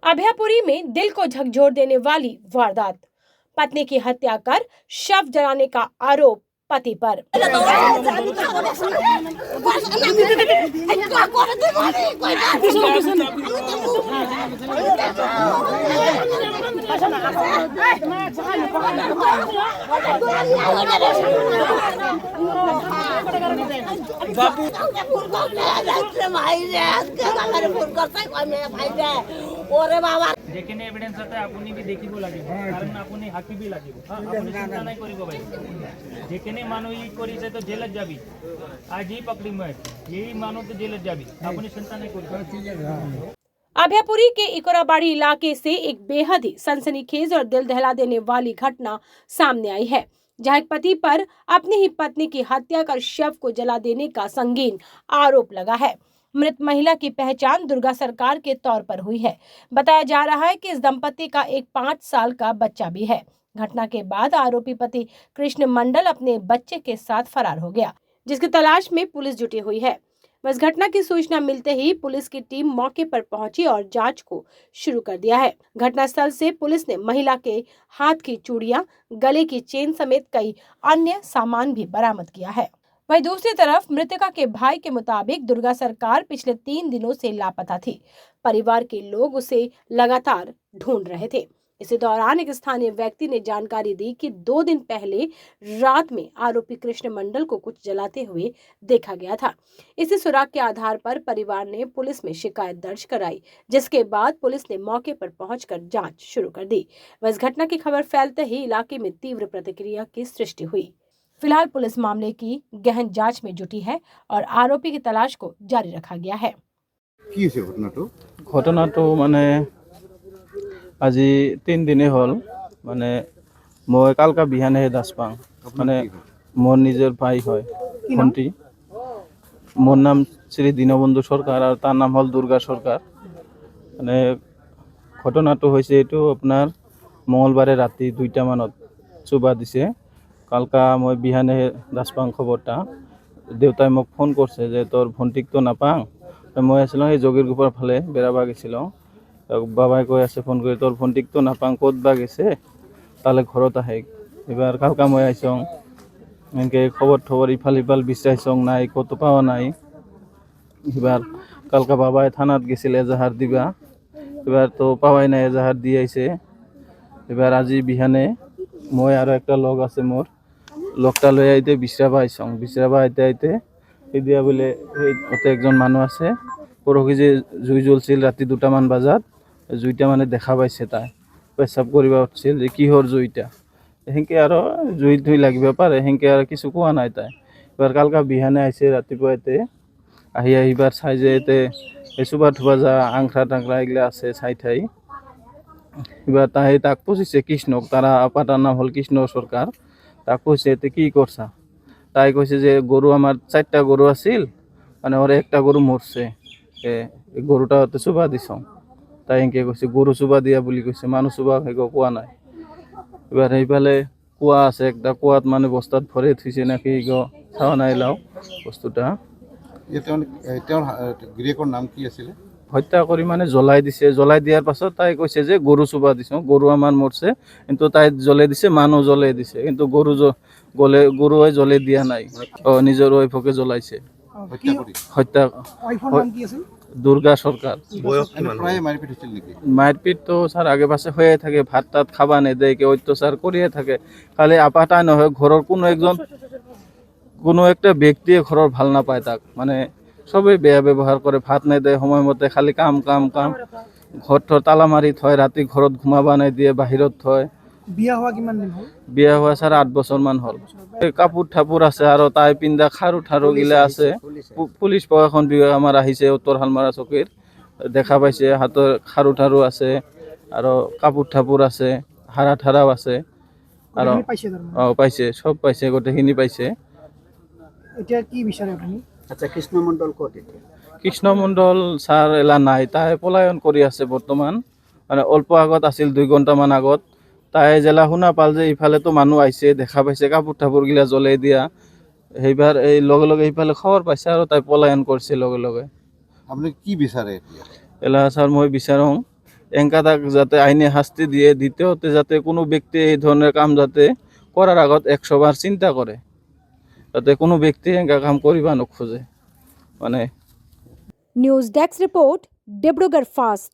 अभयपुरी में दिल को झकझोर देने वाली वारदात। पत्नी की हत्या कर शव जलाने का आरोप पति पर। যেখানে এভিডেন্স আছে আপনি বি দেখিব লাগিব কারণ আপনি হাকিবি লাগিব আপনি চিন্তা নাই করিব ভাই যেখানে মানুষ ই করিছে তো জেলে যাবি आज ही पकड़ी मैं यही मानो तो जेल जाबी अपनी चिंता नहीं करिब। अभयपुरी के इकोराबाड़ी इलाके से एक बेहद ही सनसनीखेज और दिल दहला देने वाली घटना सामने आई है, जहां एक पति पर अपनी ही पत्नी की हत्या कर शव को जला देने का संगीन आरोप लगा है। मृत महिला की पहचान दुर्गा सरकार के तौर पर हुई है। बताया जा रहा है कि इस दंपति का एक 5 साल का बच्चा भी है। घटना के बाद आरोपी पति कृष्ण मंडल अपने बच्चे के साथ फरार हो गया, जिसकी तलाश में पुलिस जुटी हुई है। बस घटना की सूचना मिलते ही पुलिस की टीम मौके पर पहुंची और जांच को शुरू कर दिया है। घटनास्थल से पुलिस ने महिला के हाथ की चूड़ियां, गले की चेन समेत कई अन्य सामान भी बरामद किया है। वहीं दूसरी तरफ मृतका के भाई के मुताबिक दुर्गा सरकार पिछले 3 दिनों से लापता थी। परिवार के लोग उसे लगातार ढूंढ रहे थे। इसी दौरान एक स्थानीय व्यक्ति ने जानकारी दी कि 2 दिन पहले रात में आरोपी कृष्ण मंडल को कुछ जलाते हुए देखा गया था। इसी सुराग के आधार पर परिवार ने पुलिस में शिकायत दर्ज कराई, जिसके बाद पुलिस ने मौके पर पहुंचकर जांच शुरू कर दी। इस घटना की खबर फैलते ही इलाके में तीव्र प्रतिक्रिया की सृष्टि हुई। फिलहाल पुलिस मामले की गहन जांच में जुटी है और आरोपी की तलाश को जारी रखा गया है। घटना तो माने আজি 3 দিনে হল মানে মই কালকা বিহানে দাস পাং মানে মোর নিজের ভাই হয় ভন্টি মোর নাম শ্রী দীনবন্ধু সরকার আর তার নাম হল দুর্গা সরকার। মানে ঘটনাটো হয়েছে এইটো আপনার মঙ্গলবারে রাতি 2টা মানত চুবা দিছে। কালকা মই বিহানে দাস পাং খবরটা দেউতাই মোক ফোন করছে যে তোর ভন্টিক তো নাপাং। মই আসলাম এই যোগীর গুপার ফালে বেড়াবা গেছিলাম। বাবাই কৈ আছে ফোন কৰি তোর ভন্টিক তো নাপাং ক'ত বা গেছে তাহলে ঘৰত আহে। এবার কালকা মই আইসং এনেকে খবর ইফাল বিচাৰিছং নাই ক'তো পাওয়া নাই। এবার কালকা বাবাই থানাত গেছিল এজাহার দিবা, এবার তো পাওয়াই নাই, এজাহার দিয়ে আইছে। এবার আজি বিহানে মই আর একটা লগ আছে মোর লগটা লৈ আইতে বিশ্রাবা আইসং। বিশ্রাবা আইতে এদিয়া বলে ওতে একজন মানুষ আছে পরহি যে জুই জ্বলছিল রাতি 2টা মান বাজাত জুইটা মানে দেখা পাইছে, তাই পেচাব কৰিব উঠছিল যে কিহৰ জুইটা সেনেকে আৰু জুই লাগিব পাৰে সেনেকে আৰু কিছু কোৱা নাই তাই। এবাৰ কালকা বিহানে আইছে ৰাতিপুৱা এতে আহি এইবাৰ চাই যে এতে চুবা থুবা যা আংখৰা টাংখৰা এইগিলা আছে চাই ঠাই। এবার তাক পুছিছে কৃষ্ণক, তারা আপাটার নাম হল কৃষ্ণ সরকার। তাক পুছিছে এতে কি করছা, তাই কৈছে যে গরু আমার 4টা গরু আছিল মানে ওর একটা গরু মরছে, গরুটা হতে চুবা দিছ। তাই এনকে কৈছে গরু চুবা দিয়া বুলি কৈছে, মানুষ চুবা কোৱা নাই। এবার এইফালে কুয়া আছে একটা, কুয়াত মানে বস্তাত ভরে থুইছে নাকি চাওয়া নাই লাও বস্তুটা। গিৰিয়েকৰ নাম কি আছিলে? হত্যা কৰি মানে জ্বলাই দিছে। জ্বলাই দিয়াৰ পাছত তাই কৈছে যে গরু চুবা দিছ, গরু আমার মরছে, কিন্তু তাই জ্বলে দিছে, মানুহ জ্বলে দিছে, কিন্তু গরু জ্বলে দিয়া নাই, নিজৰ ওয়াইফকে জ্বলাইছে হত্যা। দুর্গা সরকার। মারপিট তো স্যার আগে পাশে হয়ে থাকে, ভাত টাত খাবা নেদেয়, অত্যাচার করিয়ে থাকে। খালি আপাটাই নহয়, ঘরের কোনো একটা ব্যক্তি ঘরের ভাল না পায় তাক, মানে সবেই বেয়া ব্যবহার করে, ভাত নেদেয় সময়মতে, খালি কাম কাম কাম। ঘর তালা মারি থয়, রাতি ঘৰত ঘুমাবা নাই দিয়ে, বাহিৰত থয়। বিয়া হোৱা কিমান দিন হ'ল? বিয়া হোৱা স্যার 8 বছর মান হল। কাপোৰ ঠাপুৰ আছে আৰু তাই পিন্ধা খাৰু ঠাৰু গিলা আছে। পুলিশ প্ৰশাসন বিভাগ আমাৰ আহিছে, উত্তৰ হালমাৰা চকীৰ দেখা পাইছে, হাতৰ খাৰু ঠাৰু আছে আৰু কাপোৰ ঠাপুৰ আছে, হাৰা ঠাৰাও আছে আৰু পাইছে, সব পাইছে, গোটেইখিনি পাইছে। এতিয়া কি বিচাৰে আপুনি? আচ্ছা, কৃষ্ণ মণ্ডল ক'ত এতিয়া? কৃষ্ণ মণ্ডল স্যার এলা নাই, তাই পলায়ন কৰি আছে বৰ্তমান। মানে অল্প আগত আছিল, 2 ঘণ্টামান আগত তাই জেলা শুনা পাল যে ইফালে তো মানুহ আহিছে, দেখা পাইছে কাপোৰ ঠাপুৰ গিলা জ্বলাই দিয়া। সেইবাৰ এই লগে লগে ইফালে খবৰ পাইছে আৰু তাই পলায়ন কৰিছে লগে লগে। আপুনি কি বিচাৰে এতিয়া? এলা স্যার মই বিচাৰোঁ এঙ্কা তাক যাতে আইনে শাস্তি দিয়ে, দ্বিতীয়তে যাতে কোনো ব্যক্তি এই ধরনের কাম যাতে করার আগত 100 বার চিন্তা করে, যাতে কোনো ব্যক্তি এঙ্কা কাম করিবা নোখোজে মানে। News desk report, Dibrugarh first.